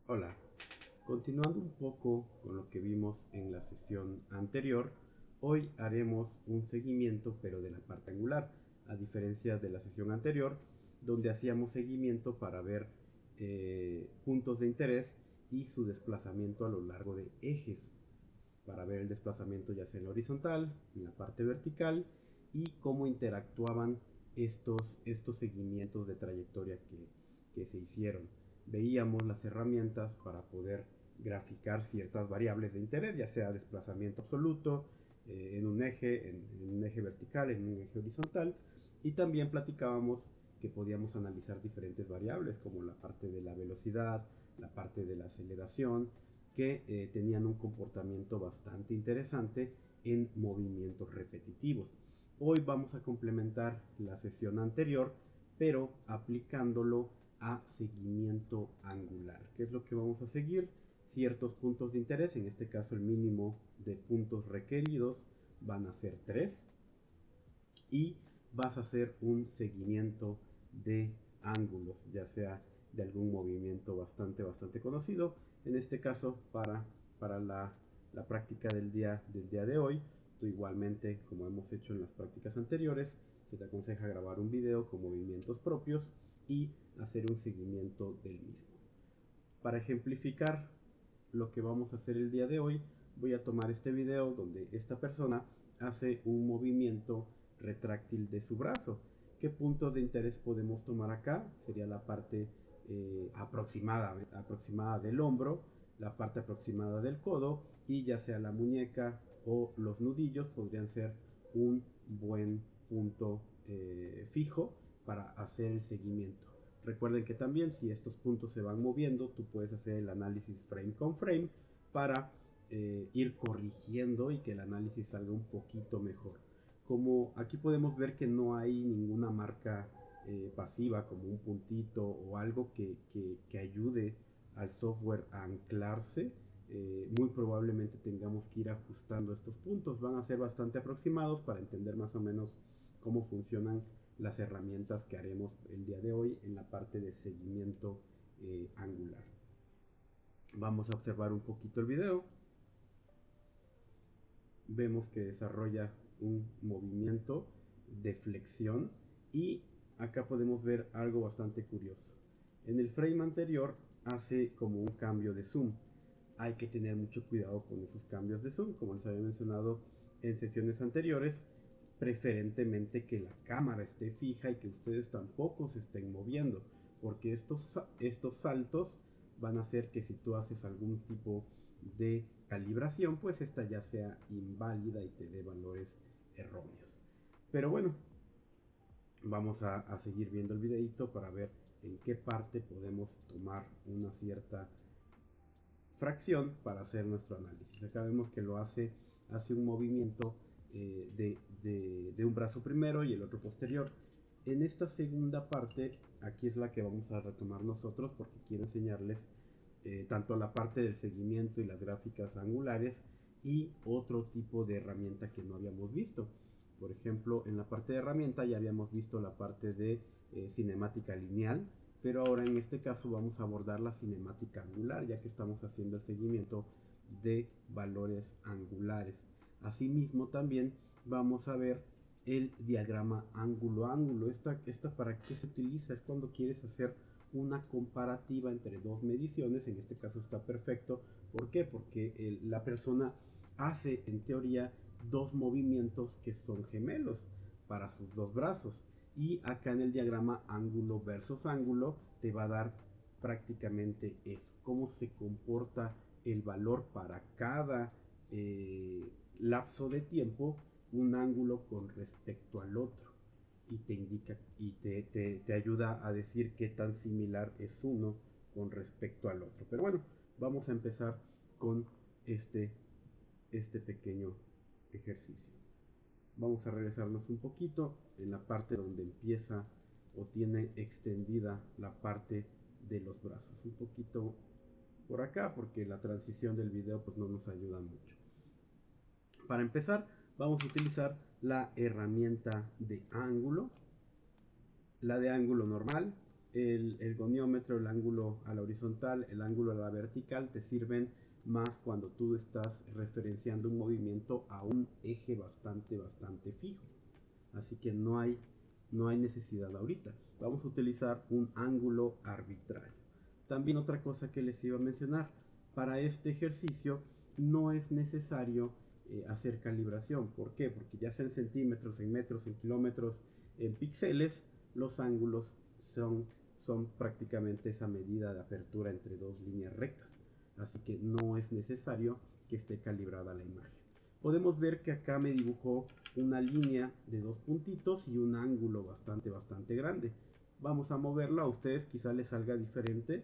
Hola, continuando un poco con lo que vimos en la sesión anterior, hoy haremos un seguimiento pero de la parte angular, a diferencia de la sesión anterior, donde hacíamos seguimiento para ver puntos de interés y su desplazamiento a lo largo de ejes, para ver el desplazamiento ya sea en la horizontal, en la parte vertical y cómo interactuaban estos seguimientos de trayectoria que se hicieron. Veíamos las herramientas para poder graficar ciertas variables de interés, ya sea desplazamiento absoluto en un eje vertical, en un eje horizontal, y también platicábamos que podíamos analizar diferentes variables como la parte de la velocidad, la parte de la aceleración, que tenían un comportamiento bastante interesante en movimientos repetitivos. Hoy vamos a complementar la sesión anterior, pero aplicándolo a seguimiento angular. ¿Qué es lo que vamos a seguir? Ciertos puntos de interés, en este caso el mínimo de puntos requeridos van a ser 3 y vas a hacer un seguimiento de ángulos, ya sea de algún movimiento bastante conocido. En este caso, para la práctica del día de hoy, tú igualmente, como hemos hecho en las prácticas anteriores, se te aconseja grabar un video con movimientos propios y hacer un seguimiento del mismo. Para ejemplificar lo que vamos a hacer el día de hoy, voy a tomar este video donde esta persona hace un movimiento retráctil de su brazo. ¿Qué puntos de interés podemos tomar acá? Sería la parte aproximada del hombro, la parte aproximada del codo y ya sea la muñeca o los nudillos podrían ser un buen punto fijo para hacer el seguimiento. Recuerden que también si estos puntos se van moviendo, tú puedes hacer el análisis frame con frame para ir corrigiendo y que el análisis salga un poquito mejor. Como aquí podemos ver que no hay ninguna marca pasiva como un puntito o algo que ayude al software a anclarse, muy probablemente tengamos que ir ajustando estos puntos. Van a ser bastante aproximados para entender más o menos cómo funcionan las herramientas que haremos el día de hoy en la parte de seguimiento angular. Vamos a observar un poquito el video. Vemos que desarrolla un movimiento de flexión y acá podemos ver algo bastante curioso. En el frame anterior hace como un cambio de zoom. Hay que tener mucho cuidado con esos cambios de zoom, como les había mencionado en sesiones anteriores, preferentemente que la cámara esté fija y que ustedes tampoco se estén moviendo, porque estos saltos van a hacer que si tú haces algún tipo de calibración, pues esta ya sea inválida y te dé valores erróneos. Pero bueno, vamos a seguir viendo el videito para ver en qué parte podemos tomar una cierta fracción para hacer nuestro análisis. Acá vemos que hace un movimiento de un brazo primero y el otro posterior. En esta segunda parte, aquí es la que vamos a retomar nosotros porque quiero enseñarles tanto la parte del seguimiento y las gráficas angulares y otro tipo de herramienta que no habíamos visto. Por ejemplo, en la parte de herramienta ya habíamos visto la parte de cinemática lineal, pero ahora en este caso vamos a abordar la cinemática angular, ya que estamos haciendo el seguimiento de valores angulares. Asimismo también vamos a ver el diagrama ángulo-ángulo. Esta para qué se utiliza es cuando quieres hacer una comparativa entre dos mediciones. En este caso está perfecto. ¿Por qué? Porque la persona hace en teoría dos movimientos que son gemelos para sus dos brazos, y acá en el diagrama ángulo versus ángulo te va a dar prácticamente eso, cómo se comporta el valor para cada lapso de tiempo, un ángulo con respecto al otro, y te indica y te ayuda a decir qué tan similar es uno con respecto al otro. Pero bueno, vamos a empezar con este pequeño ejercicio. Vamos a regresarnos un poquito en la parte donde empieza o tiene extendida la parte de los brazos. Un poquito por acá porque la transición del video pues no nos ayuda mucho. Para empezar vamos a utilizar la herramienta de ángulo. La de ángulo normal el goniómetro, el ángulo a la horizontal, el ángulo a la vertical, te sirven más cuando tú estás referenciando un movimiento a un eje bastante fijo. Así que no hay necesidad ahorita. Vamos a utilizar un ángulo arbitrario. También otra cosa que les iba a mencionar, para este ejercicio no es necesario hacer calibración. ¿Por qué? Porque ya sea en centímetros, en metros, en kilómetros, en píxeles, los ángulos son prácticamente esa medida de apertura entre dos líneas rectas. Así que no es necesario que esté calibrada la imagen. Podemos ver que acá me dibujó una línea de dos puntitos y un ángulo bastante grande. Vamos a moverlo, a ustedes quizá les salga diferente,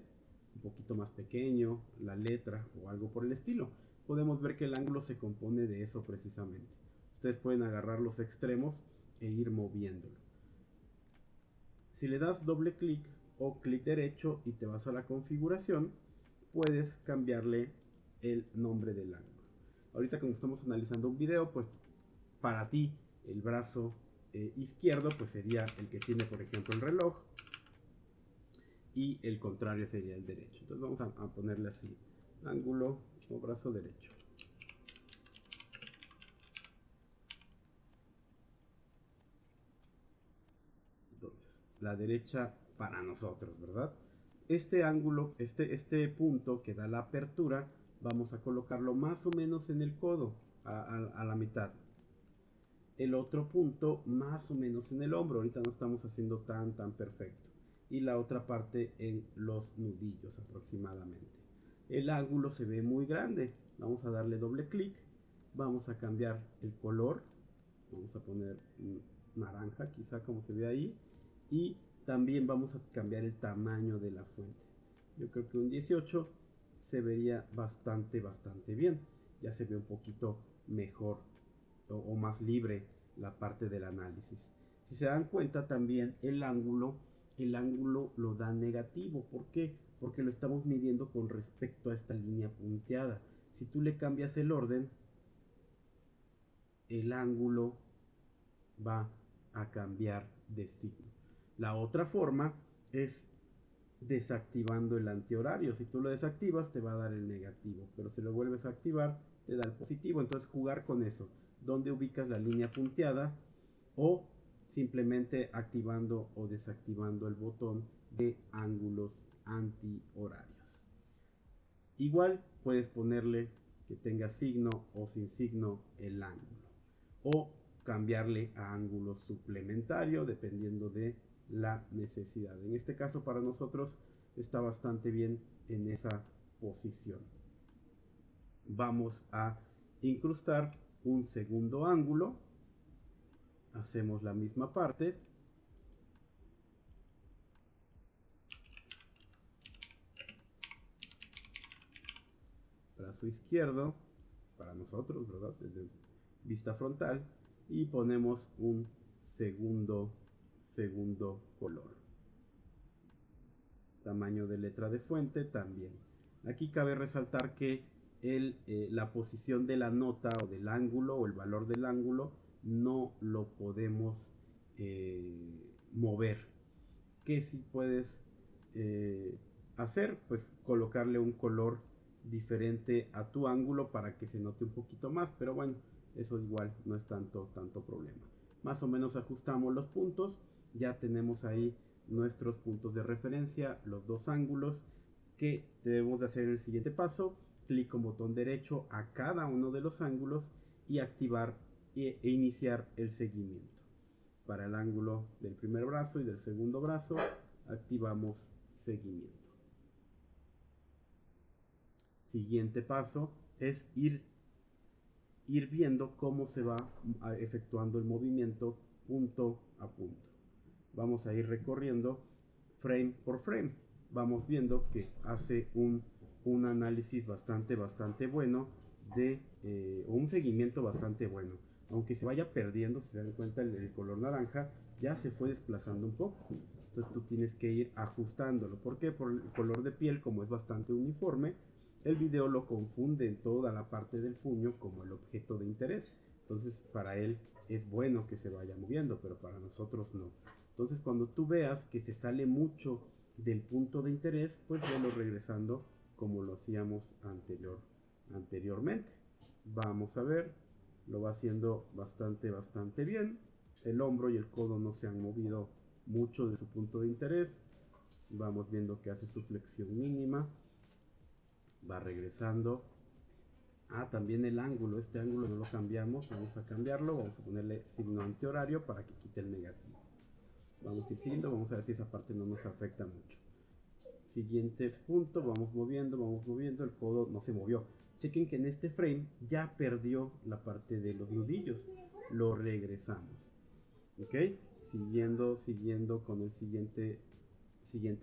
un poquito más pequeño, la letra o algo por el estilo. Podemos ver que el ángulo se compone de eso precisamente. Ustedes pueden agarrar los extremos e ir moviéndolo. Si le das doble clic o clic derecho y te vas a la configuración, puedes cambiarle el nombre del ángulo. Ahorita como estamos analizando un video, pues para ti el brazo izquierdo pues sería el que tiene, por ejemplo, el reloj, y el contrario sería el derecho. Entonces vamos a ponerle así, ángulo o brazo derecho. Entonces, la derecha para nosotros, ¿verdad? Este ángulo, este punto que da la apertura, vamos a colocarlo más o menos en el codo, a la mitad. El otro punto más o menos en el hombro, ahorita no estamos haciendo tan perfecto. Y la otra parte en los nudillos aproximadamente. El ángulo se ve muy grande, vamos a darle doble clic, vamos a cambiar el color, vamos a poner naranja quizá como se ve ahí, y también vamos a cambiar el tamaño de la fuente. Yo creo que un 18 se vería bastante bien, ya se ve un poquito mejor o más libre la parte del análisis. Si se dan cuenta también el ángulo lo da negativo. ¿Por qué? Porque lo estamos midiendo con respecto a esta línea punteada. Si tú le cambias el orden, el ángulo va a cambiar de signo. La otra forma es desactivando el antihorario. Si tú lo desactivas, te va a dar el negativo, pero si lo vuelves a activar, te da el positivo. Entonces jugar con eso, donde ubicas la línea punteada, o simplemente activando o desactivando el botón de ángulos antihorarios. Igual puedes ponerle que tenga signo o sin signo el ángulo, o cambiarle a ángulo suplementario dependiendo de la necesidad. En este caso para nosotros está bastante bien en esa posición. Vamos a incrustar un segundo ángulo. Hacemos la misma parte. Brazo izquierdo para nosotros, ¿verdad? Desde vista frontal, y ponemos un segundo color. Tamaño de letra de fuente también. Aquí cabe resaltar que la posición de la nota o del ángulo o el valor del ángulo no lo podemos mover. ¿Qué si puedes hacer? Pues colocarle un color diferente a tu ángulo para que se note un poquito más, pero bueno, eso igual no es tanto problema. Más o menos ajustamos los puntos, ya tenemos ahí nuestros puntos de referencia, los dos ángulos. Que debemos de hacer en el siguiente paso: clic con botón derecho a cada uno de los ángulos y activar e iniciar el seguimiento. Para el ángulo del primer brazo y del segundo brazo activamos seguimiento. Siguiente paso es ir viendo cómo se va efectuando el movimiento punto a punto. Vamos a ir recorriendo frame por frame. Vamos viendo que hace un análisis bastante bueno o un seguimiento bastante bueno. Aunque se vaya perdiendo, si se dan cuenta, el color naranja ya se fue desplazando un poco. Entonces tú tienes que ir ajustándolo. ¿Por qué? Por el color de piel, como es bastante uniforme, el video lo confunde en toda la parte del puño como el objeto de interés. Entonces para él es bueno que se vaya moviendo, pero para nosotros no. Entonces cuando tú veas que se sale mucho del punto de interés, pues velo regresando como lo hacíamos anteriormente. Vamos a ver, lo va haciendo bastante bien. El hombro y el codo no se han movido mucho de su punto de interés. Vamos viendo que hace su flexión mínima. Va regresando. También el ángulo. Este ángulo no lo cambiamos. Vamos a cambiarlo. Vamos a ponerle signo antihorario para que quite el negativo. Vamos a ir siguiendo. Vamos a ver si esa parte no nos afecta mucho. Siguiente punto. Vamos moviendo. El codo no se movió. Chequen que en este frame ya perdió la parte de los nudillos. Lo regresamos. ¿Ok? Siguiendo con el siguiente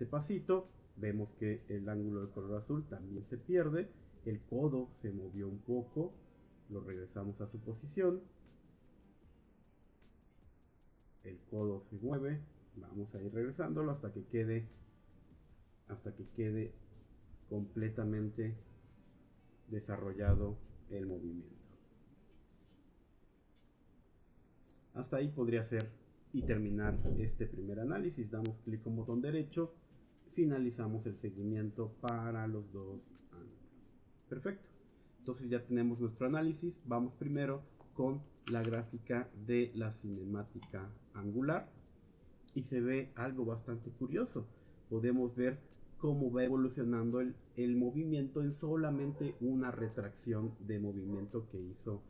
pasito. Vemos que el ángulo del color azul también se pierde. El codo se movió un poco. Lo regresamos a su posición. El codo se mueve. Vamos a ir regresándolo hasta que quede completamente desarrollado el movimiento. Hasta ahí podría ser y terminar este primer análisis. Damos clic con botón derecho, finalizamos el seguimiento para los dos ángulos. Perfecto. Entonces ya tenemos nuestro análisis. Vamos primero con la gráfica de la cinemática angular y se ve algo bastante curioso. Podemos ver cómo va evolucionando el movimiento en solamente una retracción de movimiento que hizo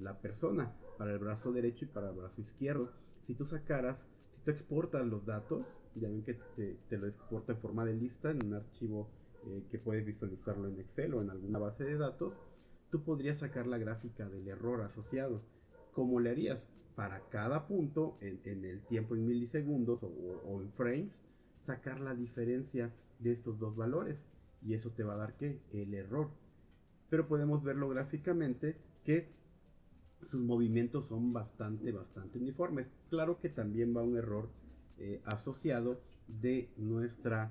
la persona para el brazo derecho y para el brazo izquierdo. Si tú exportas los datos, ya ven que te lo exporta en forma de lista en un archivo que puedes visualizarlo en Excel o en alguna base de datos, tú podrías sacar la gráfica del error asociado. ¿Cómo le harías? Para cada punto en el tiempo en milisegundos o en frames, sacar la diferencia de estos dos valores y eso te va a dar ¿qué? El error. Pero podemos verlo gráficamente que sus movimientos son bastante uniformes. Claro que también va un error asociado de nuestras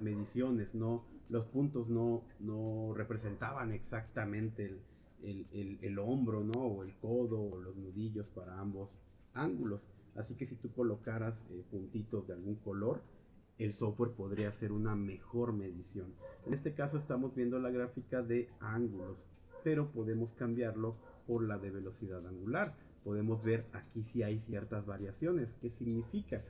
mediciones, ¿no? Los puntos no representaban exactamente el hombro, ¿no? O el codo o los nudillos para ambos ángulos. Así que si tú colocaras puntitos de algún color, el software podría hacer una mejor medición. En este caso estamos viendo la gráfica de ángulos, pero podemos cambiarlo por la de velocidad angular. Podemos ver aquí si hay ciertas variaciones. ¿Qué significa?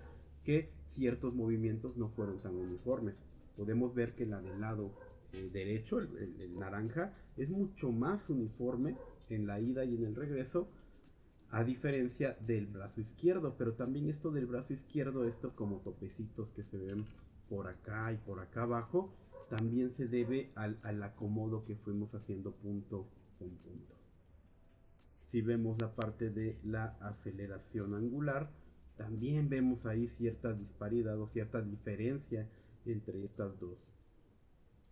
Que ciertos movimientos no fueron tan uniformes. Podemos ver que la del lado derecho, el naranja, es mucho más uniforme en la ida y en el regreso, a diferencia del brazo izquierdo. Pero también esto del brazo izquierdo, estos como topecitos que se ven por acá y por acá abajo, también se debe al acomodo que fuimos haciendo punto con punto. Si vemos la parte de la aceleración angular, también vemos ahí cierta disparidad o cierta diferencia entre estas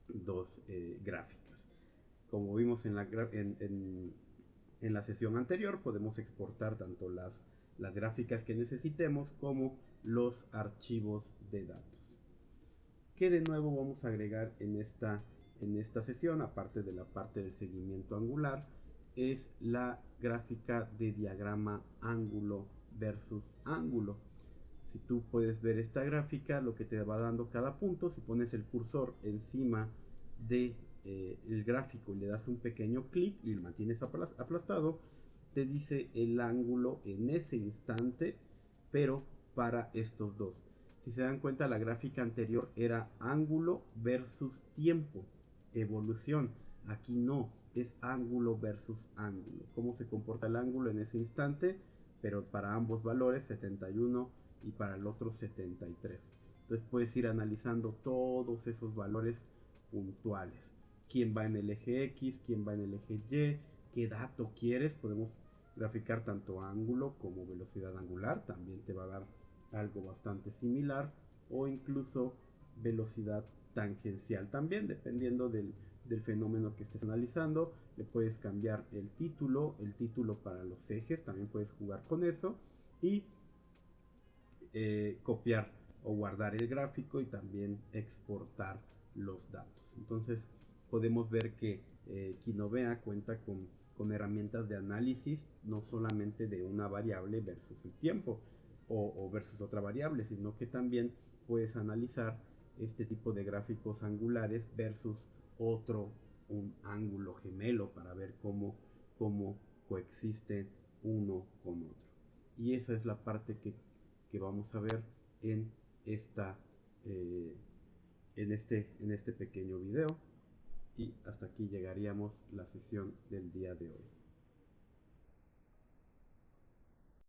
dos gráficas. Como vimos en la sesión anterior, podemos exportar tanto las gráficas que necesitemos como los archivos de datos. ¿Qué de nuevo vamos a agregar en esta sesión? Aparte de la parte del seguimiento angular, es la gráfica de diagrama ángulo versus ángulo. Si tú puedes ver esta gráfica, lo que te va dando cada punto, si pones el cursor encima de el gráfico y le das un pequeño clic y lo mantienes aplastado, te dice el ángulo en ese instante, pero para estos dos. Si se dan cuenta, la gráfica anterior era ángulo versus tiempo, evolución. Aquí no, es ángulo versus ángulo. ¿Cómo se comporta el ángulo en ese instante? Pero para ambos valores, 71 y para el otro 73. Entonces puedes ir analizando todos esos valores puntuales. ¿Quién va en el eje X? ¿Quién va en el eje Y? ¿Qué dato quieres? Podemos graficar tanto ángulo como velocidad angular. También te va a dar algo bastante similar. O incluso velocidad tangencial. También dependiendo del fenómeno que estés analizando. Le puedes cambiar el título para los ejes. También puedes jugar con eso. Y copiar o guardar el gráfico y también exportar los datos. Entonces podemos ver que Kinovea cuenta con herramientas de análisis no solamente de una variable versus el tiempo o versus otra variable, sino que también puedes analizar este tipo de gráficos angulares versus un ángulo gemelo para ver cómo coexisten uno con otro. Y esa es la parte que vamos a ver en, esta, en este pequeño video. Y hasta aquí llegaríamos la sesión del día de hoy.